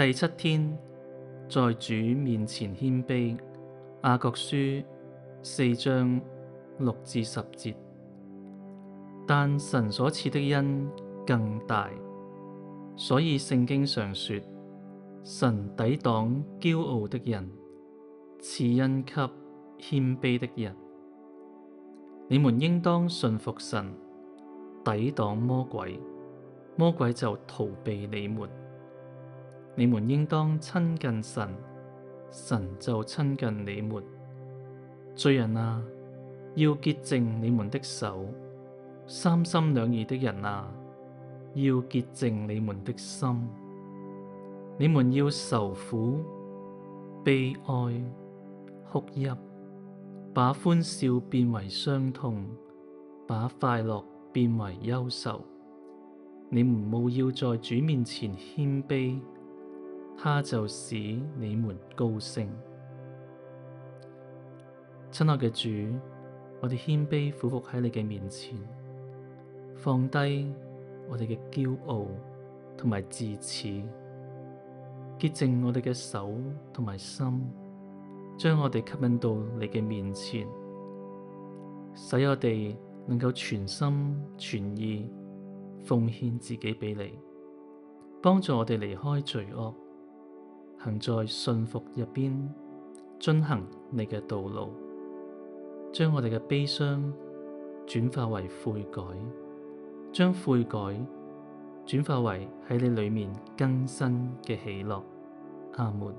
第7天，在主面前謙卑。雅各書4章6至10節。但神所賜的恩更大，所以聖經上說，神抵擋驕傲的人，賜恩給謙卑的人。你們應當順服神，抵擋魔鬼，魔鬼就逃避你們。你們應當親近神，神就親近你們。罪人啊，要潔淨你們的手；三心兩意的人啊，要潔淨你們的心。你們要愁苦、悲哀、哭泣，把歡笑變為傷痛，把快樂變為憂愁。你們務要在主面前謙卑，他就使你們高升。親愛嘅主，我哋謙卑俯伏喺你嘅面前，放低我哋嘅驕傲同埋自恃，潔淨我哋嘅手同埋心，將我哋吸引到你嘅面前，使我哋能夠全心全意奉獻自己俾你，幫助我哋離開罪惡，行在信服入邊，遵行你嘅道路，將我哋嘅悲傷轉化為悔改，將悔改轉化為喺你裏面更新嘅喜樂。阿門。